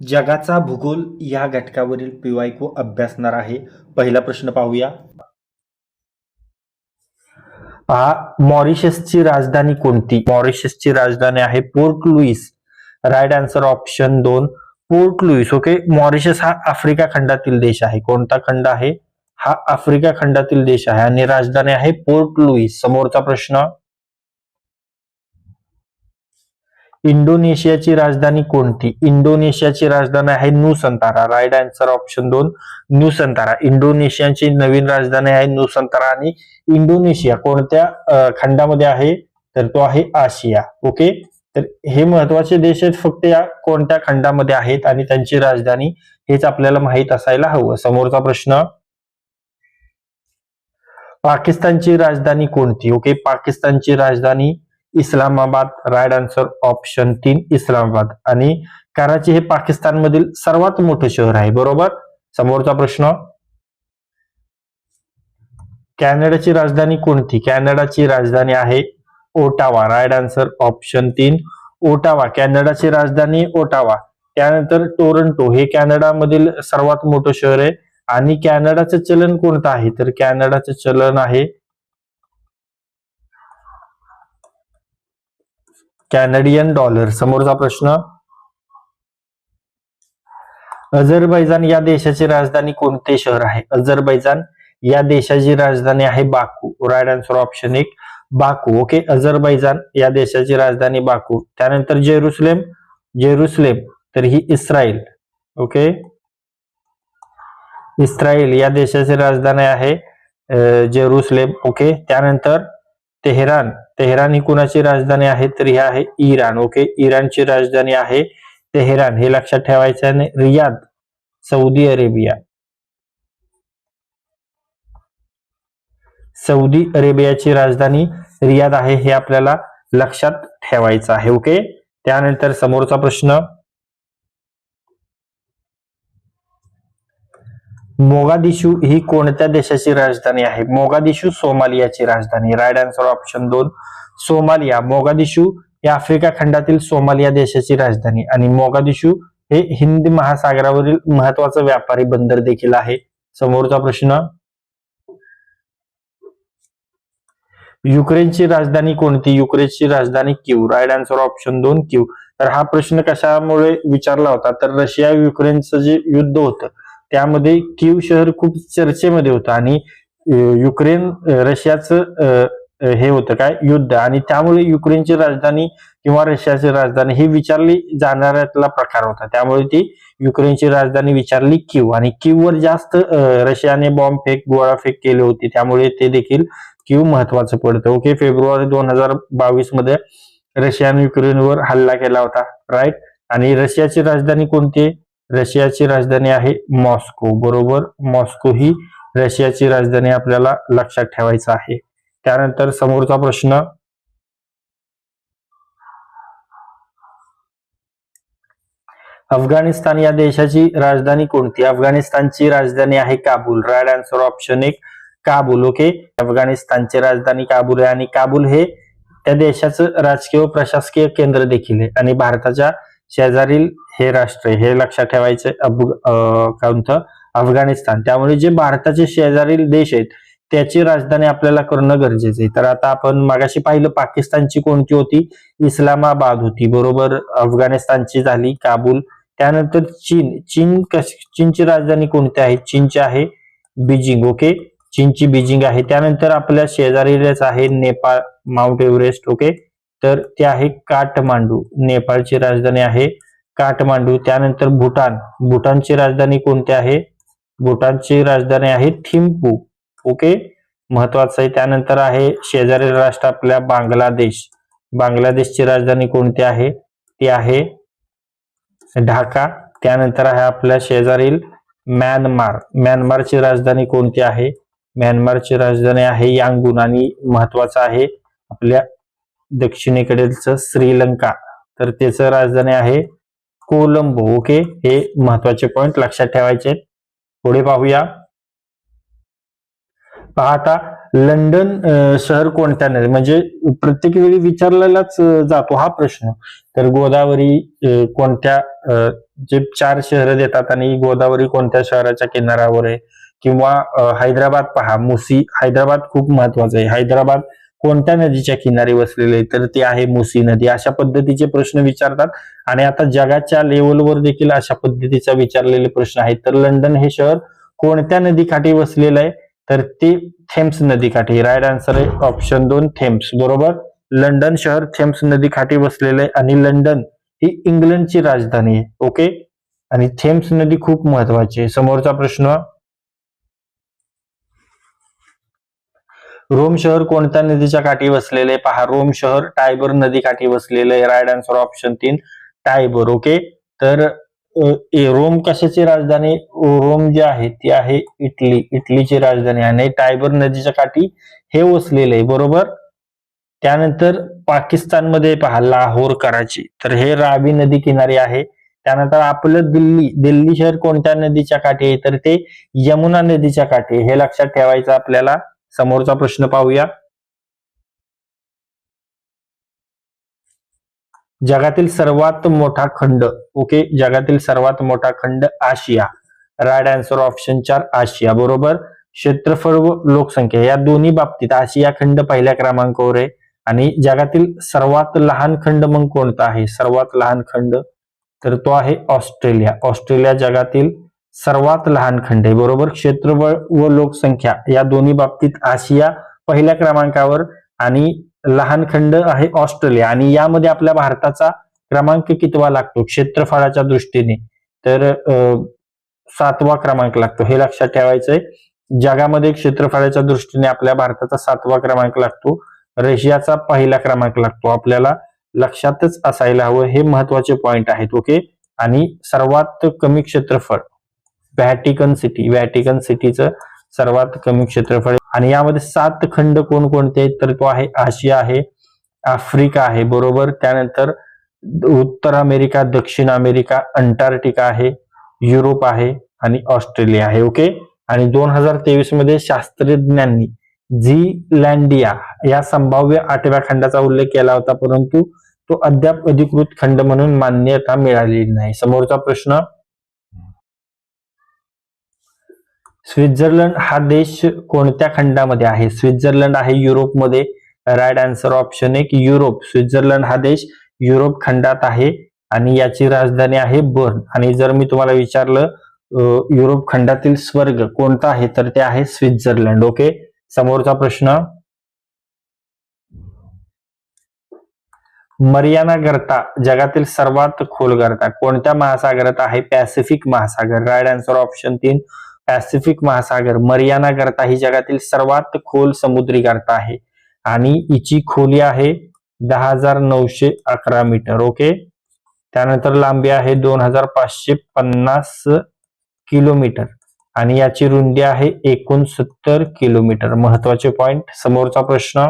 जगाचा भूगोल या घटकावरील पीवायक्यू अभ्यासणार आहे. पहिला प्रश्न पाहूया. पहा, मॉरिशसची राजधानी कोणती? मॉरिशसची राजधानी आहे Port Louis. Right answer option 2 Port Louis. Okay, Mauritius हा आफ्रिका खंडातील देश आहे. कोणता खंड आहे? हा आफ्रिका खंडातील देश आहे आणि राजधानी आहे पोर्ट लुईस. समोरचा प्रश्न, इंडोनेशियाची राजधानी कोणती? इंडोनेशियाची राजधानी आहे Nusantara. Right answer option 2 Nusantara. इंडोनेशियाची नवीन राजधानी आहे नुसंतारा. आणि इंडोनेशिया कोणत्या खंडामध्ये आहे? तर तो आहे आशिया. ओके, तर हे महत्वाचे देश आहेत, फक्त या कोणत्या खंडामध्ये आहेत आणि त्यांची राजधानी हेच आपल्याला माहित असायला हवं. समोरचा प्रश्न, पाकिस्तानची राजधानी कोणती? ओके, पाकिस्तानची राजधानी Islamabad. Right answer option 3 Islamabad. आणि कराची हे पाकिस्तानमधील सर्वात मोठे शहर आहे. बरोबर. समोरचा प्रश्न, कॅनडाची राजधानी कोणती? कॅनडाची राजधानी आहे Ottawa. Right answer option 3 Ottawa. कॅनडाची राजधानी ओटावा. त्यानंतर टोरंटो हे कॅनडामधील सर्वात मोठं शहर आहे. आणि कॅनडाचं चलन कोणतं आहे? तर कॅनडाचं चलन आहे कॅनडियन डॉलर. समोरचा प्रश्न, अझरबैजान या देशाची राजधानी कोणते शहर आहे? अझरबैजान या देशाची राजधानी आहे Baku. Right answer option 1 Baku. Okay, Azerbaijan या देशाची राजधानी बाकू. त्यानंतर जेरुसलेम. जेरुसलेम तर ही इस्रायल. ओके, इस्रायल या देशाची राजधानी आहे जेरुसलेम. ओके, त्यानंतर तेहरान. तेहरान ही कुणाची राजधानी आहे? तर ही आहे इराण. ओके, इराणची राजधानी आहे तेहरान, हे लक्षात ठेवायचं आहे. Riyadh Saudi Arabia. सौदी अरेबियाची राजधानी रियाद आहे, हे आपल्याला लक्षात ठेवायचं आहे. ओके, त्यानंतर समोरचा प्रश्न, मोगादिशू ही कोणत्या देशाची राजधानी आहे? मोगादिशू सोमालियाची राजधानी. Right answer option 2 Somalia. Mogadishu हे आफ्रिका खंडातील सोमालिया देशाची राजधानी. आणि मोगादिशू हे हिंद महासागरावरील महत्वाचं व्यापारी बंदर देखील आहे. समोरचा प्रश्न, युक्रेनची राजधानी कोणती? युक्रेनची राजधानी कीव. राईट आन्सर ऑप्शन 2 कीव. तर हा प्रश्न कशामुळे विचारला होता? तर रशिया युक्रेनचं जे युद्ध होतं त्यामध्ये कीव शहर खूप चर्चेमध्ये होतं आणि युक्रेन रशियाचं हे होतं काय युद्ध, आणि त्यामुळे युक्रेनची राजधानी किंवा रशियाची राजधानी ही विचारली जाणाऱ्यातला प्रकार होता. त्यामुळे ती युक्रेनची राजधानी विचारली कीव. आणि कीववर जास्त रशियाने बॉम्बफेक गोळाफेक केली होती, त्यामुळे ते देखील कीव महत्वाचं पडतं. ओके, फेब्रुवारी 2022 मध्ये रशियाने युक्रेनवर हल्ला केला होता. राईट. आणि रशियाची राजधानी कोणती? रशियाची राजधानी आहे मॉस्को. बरोबर, मॉस्को ही रशियाची राजधानी आपल्याला लक्षात ठेवायचं आहे. त्यानंतर समोरचा प्रश्न, अफगाणिस्तान या देशाची राजधानी कोणती? अफगाणिस्तानची राजधानी आहे Kabul. Right answer option 1 Kabul. Okay, अफगाणिस्तानची राजधानी काबूल आहे. आणि काबूल हे त्या देशाचं राजकीय व प्रशासकीय केंद्र देखील आहे. आणि भारताच्या शेजारील हे राष्ट्र आहे, हे लक्षात ठेवायचे. कोणतं? अफगाणिस्तान. त्यामुळे जे भारताचे शेजारील देश आहेत त्याची राजधानी आपल्याला करणं गरजेचं आहे. तर आता आपण मागाशी पाहिलं पाकिस्तानची कोणती होती? इस्लामाबाद होती. बरोबर. अफगाणिस्तानची झाली काबूल. त्यानंतर चीनची राजधानी कोणती आहे? चीनची आहे बीजिंग. ओके, चीनची बीजिंग आहे. त्यानंतर आपल्या शेजारीलच आहे नेपाळ, माउंट एव्हरेस्ट. ओके, तर ते आहे काठमांडू. नेपाळची राजधानी आहे काठमांडू. त्यानंतर भूटान. भूटानची राजधानी कोणती आहे? भूटानची राजधानी आहे थिम्पू. ओके, महत्वाचं आहे. त्यानंतर आहे शेजारील राष्ट्र आपल्या बांगलादेश. बांगलादेशची राजधानी कोणती आहे? ती आहे ढाका. त्यानंतर आहे आपल्या शेजारील म्यानमार. म्यानमारची राजधानी कोणती आहे? म्यानमारची राजधानी आहे यांगून. आणि महत्वाचं आहे आपल्या दक्षिणेकडीलचं श्रीलंका, तर त्याचं राजधानी आहे कोलंबो. ओके, हे महत्वाचे पॉइंट लक्षात ठेवायचे. पुढे पाहूया. पाहता लंडन शहर कोणत्या नदी, म्हणजे प्रत्येक वेळी विचारलेलाच जातो हा प्रश्न. तर गोदावरी कोणत्या जे 4 शहरं देतात आणि गोदावरी कोणत्या शहराच्या किनाऱ्यावर आहे, किंवा हैदराबाद पहा, हैदराबाद खूप महत्वाचं आहे. हैदराबाद कोणत्या नदीच्या किनारी वसलेले आहे, तर ते आहे मुसी नदी. अशा पद्धतीचे प्रश्न विचारतात. आणि आता जगाच्या लेवलवर देखील अशा पद्धतीचा विचारलेले प्रश्न आहेत. तर लंडन हे शहर कोणत्या नदीकाठी वसलेलं आहे, तर ते थेम्स नदीकाठी. राईट आन्सर आहे ऑप्शन 2 थेम्स. बरोबर, लंडन शहर थेम्स नदीकाठी वसलेलं आहे आणि लंडन ही इंग्लंडची राजधानी आहे. ओके, आणि थेम्स नदी खूप महत्वाची आहे. समोरचा प्रश्न, रोम शहर कोणत्या नदीच्या काठी वसलेले? पहा, रोम शहर टायबर नदीकाठी वसलेले आहे. Right answer option 3 Tiber. Okay, तर रोम कशाची राजधानी? रोम जी आहे ती आहे इटलीची राजधानी आणि टायबर नदीच्या काठी हे वसलेले आहे. बरोबर, त्यानंतर पाकिस्तानमध्ये पहा लाहोर, कराची, तर हे रावी नदी किनारी आहे. त्यानंतर आपलं दिल्ली शहर कोणत्या नदीच्या काठी आहे, तर ते यमुना नदीच्या काठी. हे लक्षात ठेवायचं आपल्याला. समोरचा प्रश्न पाहूया. जगातील सर्वात मोठा खंड. ओके, जगातील सर्वात मोठा खंड आशिया. राईट आन्सर ऑप्शन 4 आशिया. बरोबर, क्षेत्रफळ व लोकसंख्या या दोन्ही बाबतीत आशिया खंड पहिल्या क्रमांकावर आहे. आणि जगातील सर्वात लहान खंड मग कोणता आहे? सर्वात लहान खंड, तर तो आहे ऑस्ट्रेलिया. ऑस्ट्रेलिया जगातील सर्वात लहान खंड आहे. बरोबर, क्षेत्रफळ व लोकसंख्या या दोन्ही बाबतीत आशिया पहिल्या क्रमांकावर आणि लहान खंड आहे ऑस्ट्रेलिया. आणि यामध्ये आपल्या भारताचा क्रमांक कितवा लागतो क्षेत्रफळाच्या दृष्टीने? तर 7वा क्रमांक लागतो. हे लक्षात ठेवायचंय. जगामध्ये क्षेत्रफळाच्या दृष्टीने आपल्या भारताचा 7वा क्रमांक लागतो. रशियाचा पहिला क्रमांक लागतो. आपल्याला लक्षातच असायला हवं, हे महत्वाचे पॉइंट आहेत. ओके, आणि सर्वात कमी क्षेत्रफळ व्हॅटिकन सिटीचं सर्वात कमी क्षेत्रफळ. आणि यामध्ये 7 खंड कोणकोणते आहेत, तर तो आहे आशिया आहे, आफ्रिका आहे. बरोबर, त्यानंतर उत्तर अमेरिका, दक्षिण अमेरिका, अंटार्क्टिका आहे, युरोप आहे आणि ऑस्ट्रेलिया आहे. ओके, आणि 2023 मध्ये शास्त्रज्ञांनी झीलँडिया या संभाव्य 8व्या खंडाचा उल्लेख केला होता, परंतु तो अद्याप अधिकृत खंड म्हणून मान्यता मिळालेली नाही. समोरचा प्रश्न, स्वित्झर्लंड हा देश कोणत्या खंडामध्ये आहे? स्वित्झर्लंड आहे युरोपमध्ये. Right answer option 1 Europe. Switzerland हा देश युरोप खंडात आहे आणि याची राजधानी आहे बर्न. आणि जर मी तुम्हाला विचारलं युरोप खंडातील स्वर्ग कोणता आहे, तर ते आहे स्वित्झर्लंड. ओके, समोरचा प्रश्न, मरियाना गर्ता जगातील सर्वात खोल गर्ता कोणत्या महासागरात आहे? पॅसिफिक महासागर. राईट आन्सर ऑप्शन 3 पॅसिफिक महासागर. मरियाना गर्ता ही जगातील सर्वात खोल समुद्री गर्ता आहे आणि हिची खोली आहे 10,911 मीटर. ओके, त्यानंतर लांबी आहे 2,550 किलोमीटर आणि याची रुंदी आहे 69 किलोमीटर. महत्वाचे पॉइंट. समोरचा प्रश्न,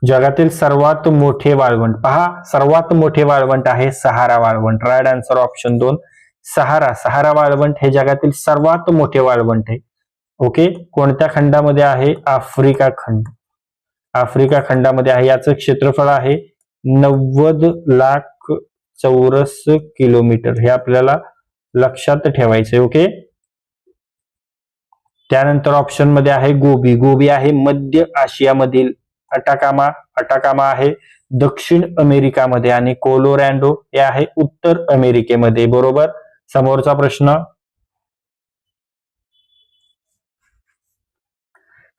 जगातील सर्वात मोठे वाळवंट. पहा, सर्वात मोठे वाळवंट आहे सहारा वाळवंट. राईट आन्सर ऑप्शन 2 सहारा वाळवंट हे जगातील सर्वात मोठे वाळवंट आहे. ओके, कोणत्या खंडामध्ये आहे? आफ्रिका खंड. आफ्रिका खंडामध्ये आहे. याचं क्षेत्रफळ आहे 90 लाख चौरस किलोमीटर. हे आपल्याला लक्षात ठेवायचे. ओके, त्यानंतर ऑप्शन मध्ये आहे गोबी आहे मध्य आशियामधील. अटाकामा आहे दक्षिण अमेरिकामध्ये आणि कोलोरॅडो हे आहे उत्तर अमेरिकेमध्ये. बरोबर, समोरचा प्रश्न,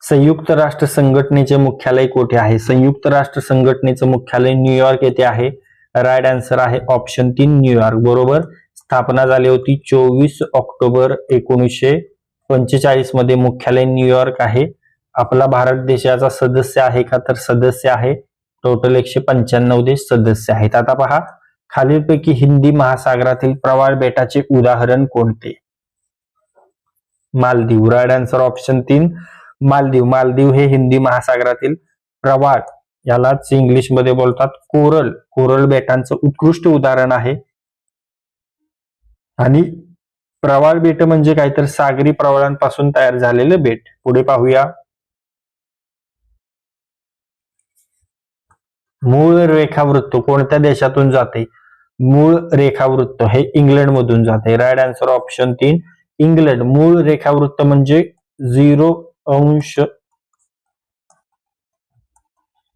संयुक्त राष्ट्र संघटनेचे मुख्यालय कुठे आहे? संयुक्त राष्ट्र संघटनेचं मुख्यालय न्यूयॉर्क येथे आहे. राईट आन्सर आहे ऑप्शन 3 न्यूयॉर्क. बरोबर, स्थापना झाली होती 24 ऑक्टोबर 1945 मध्ये. मुख्यालय न्यूयॉर्क आहे. आपला भारत देशाचा सदस्य आहे का? तर सदस्य आहे. टोटल 195 देश सदस्य आहेत. आता पहा, खालीलपैकी हिंदी महासागरातील प्रवाळ बेटाचे उदाहरण कोणते? Maldives. Right answer option 3 Maldives हे हिंदी महासागरातील प्रवाळ, यालाच इंग्लिश मध्ये बोलतात कोरल बेटांचं उत्कृष्ट उदाहरण आहे. आणि प्रवाळ बेट म्हणजे काय, तर सागरी प्रवाळांपासून तयार झालेले बेट. पुढे पाहूया. मूळ रेखावृत्त कोणत्या देशातून जाते? मूळ रेखावृत्त हे इंग्लंड मधून जाते. Right answer option 3 England. मूळ रेखावृत्त म्हणजे 0 अंश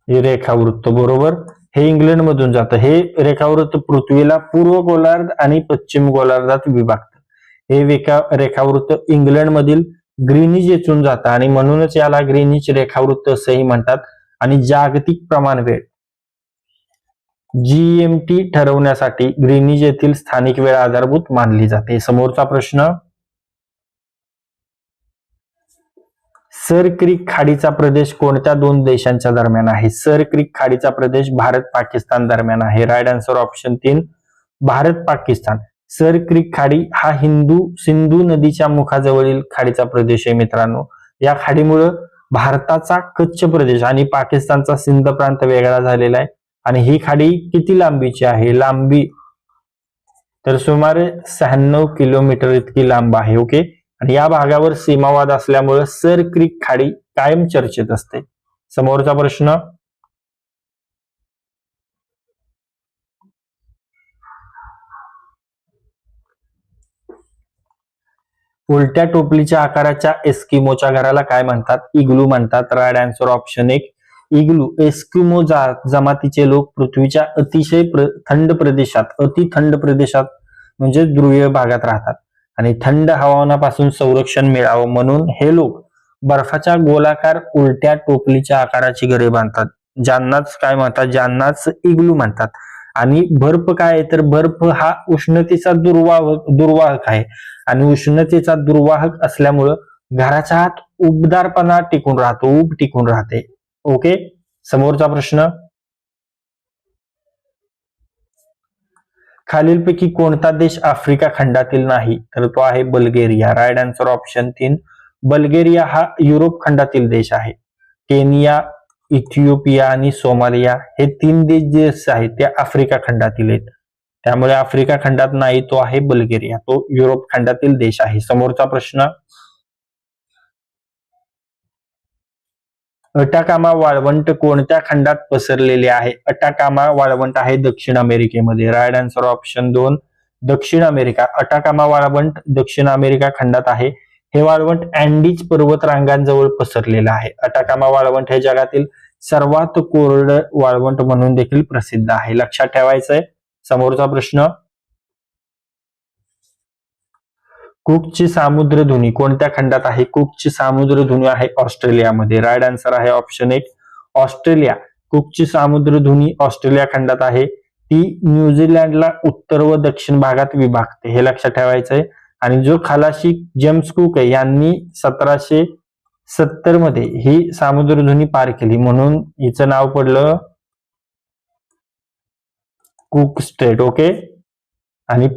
रेखावृत्त, बरोबर, हे इंग्लंड मधून जातं. हे रेखावृत्त पृथ्वीला पूर्व गोलार्ध आणि पश्चिम गोलार्धात विभागतं. हे रेखावृत्त इंग्लंड मधील ग्रीनिच येथून जातं आणि म्हणूनच याला ग्रीनिच रेखावृत्त असेही म्हणतात. आणि जागतिक प्रमाण वेळ GMT ठरवण्यासाठी ग्रीनिच येथील स्थानिक वेळ आधारभूत मानली जाते. समोरचा प्रश्न, सर क्रिक खाडीचा प्रदेश कोणत्या दोन देशांच्या दरम्यान आहे? सर क्रिक खाडीचा प्रदेश भारत पाकिस्तान दरम्यान आहे. Right answer option 3 Bharat Pakistan. Sir Creek खाडी हा सिंधू नदीच्या मुखाजवळील खाडीचा प्रदेश आहे मित्रांनो. या खाडीमुळे भारताचा कच्छ प्रदेश आणि पाकिस्तानचा सिंध प्रांत वेगळा झालेला आहे. आणि ही खाडी किती लांबीची आहे? लांबी तर सुमारे 96 किलोमीटर इतकी लांब आहे. ओके. आणि या भागावर सीमावाद असल्यामुळे सर क्रिक खाडी कायम चर्चेत असते. समोरचा प्रश्न, उलट्या टोपलीच्या आकाराच्या एस्किमोच्या घराला काय म्हणतात? इग्लू म्हणतात. राईट आन्सर ऑप्शन 1 इग्लू. एस्किमो जमातीचे लोक पृथ्वीच्या अतिशय थंड प्रदेशात, अति थंड प्रदेशात म्हणजे ध्रुवीय भागात राहतात. आणि थंड हवामानापासून संरक्षण मिळावं म्हणून हे लोक बर्फाच्या गोलाकार उलट्या टोपलीच्या आकाराची घरे बांधतात. ज्यांनाच काय म्हणतात? ज्यांनाच इग्लू म्हणतात. आणि बर्फ काय आहे? तर बर्फ हा उष्णतेचा दुर्वाहक आहे. आणि उष्णतेचा दुर्वाहक असल्यामुळं घराच्या आत उबदारपणा टिकून राहतो, ऊब टिकून राहते. ओके. समोरचा प्रश्न, खालीलपैकी कोणता देश आफ्रिका खंडातील नाही? तर तो आहे Bulgaria. Right answer option 3 Bulgaria हा युरोप खंडातील देश आहे. केनिया, इथिओपिया आणि सोमालिया हे 3 देश आहेत ते आफ्रिका खंडातील आहेत. त्यामुळे आफ्रिका खंडात नाही, तो आहे बल्गेरिया, तो युरोप खंडातील देश आहे. समोरचा प्रश्न, अटाकामा वाळवंट कोणत्या खंडात पसरलेले आहे? अटाकामा वाळवंट आहे दक्षिण अमेरिकेमध्ये. राईट आन्सर ऑप्शन 2 दक्षिण अमेरिका. अटाकामा वाळवंट दक्षिण अमेरिका खंडात आहे. हे वाळवंट अँडीज पर्वत रांगांजवळ पसरलेलं आहे. अटाकामा वाळवंट हे जगातील सर्वात कोरडं वाळवंट म्हणून देखील प्रसिद्ध आहे. लक्षात ठेवायचंय. समोरचा प्रश्न, कुकची सामुद्रधुनी कोणत्या खंडात आहे? कुकची सामुद्रधुनी आहे ऑस्ट्रेलियामध्ये. राईट आन्सर आहे ऑप्शन 1 ऑस्ट्रेलिया. कुकची सामुद्रधुनी ऑस्ट्रेलिया खंडात आहे. ती न्यूझीलंडला उत्तर व दक्षिण भागात विभागते, हे लक्षात ठेवायचंय. आणि जो खलाशी जेम्स कुक आहे यांनी 1770 मध्ये ही सामुद्रधुनी पार केली, म्हणून हिचं नाव पडलं कुक स्ट्रेट. ओके. आणि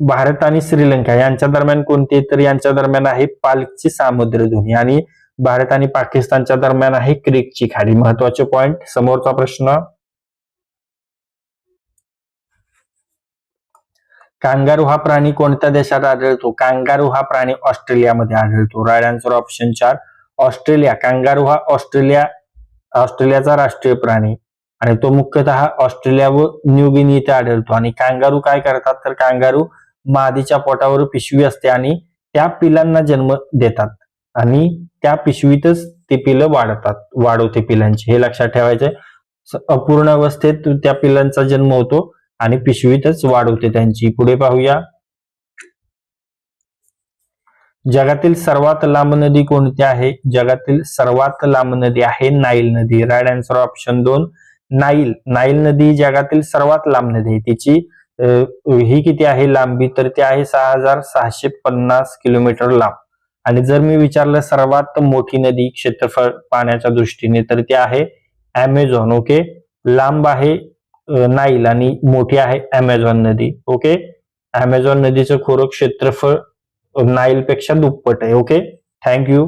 भारत आणि श्रीलंका यांच्या दरम्यान कोणती? तर यांच्या दरम्यान आहे पाल्कची सामुद्रधुनी. आणि भारत आणि पाकिस्तानच्या दरम्यान आहे क्रिकची खाडी. महत्वाचे पॉइंट. समोरचा प्रश्न, कांगारू हा प्राणी कोणत्या देशात आढळतो? कांगारू हा प्राणी ऑस्ट्रेलियामध्ये आढळतो. Right answer option 4 Australia. Kangaroo हा ऑस्ट्रेलियाचा राष्ट्रीय प्राणी आणि तो मुख्यतः ऑस्ट्रेलिया व न्यू गिनी इथे आढळतो. आणि कांगारू काय करतात? तर कांगारू मादीच्या पोटावर पिशवी असते आणि त्या पिलांना जन्म देतात आणि त्या पिशवीतच ते पिलं वाढवते पिलांची, हे लक्षात ठेवायचंय. अपूर्ण अवस्थेत त्या पिलांचा जन्म होतो आणि पिशवीतच वाढवते त्यांची. पुढे पाहूया, जगातील सर्वात लांब नदी कोणती आहे? जगातील सर्वात लांब नदी आहे नाईल नदी. Right answer option 2 Nile. Nile नदी जगातील सर्वात लांब नदी आहे. तिची ही किती आहे लांबी? तर ती आहे 6650 किलोमीटर लांब. आणि जर मी विचारलं सर्वात मोठी नदी क्षेत्रफळ पाण्याच्या दृष्टीने तर ती आहे ॲमेझॉन. ओके. लांब आहे नाईल आणि मोठी आहे ॲमेझॉन नदी. ओके. ॲमेझॉन नदीचं खोरं क्षेत्रफळ नाईल पेक्षा दुप्पट आहे. ओके. थँक्यू.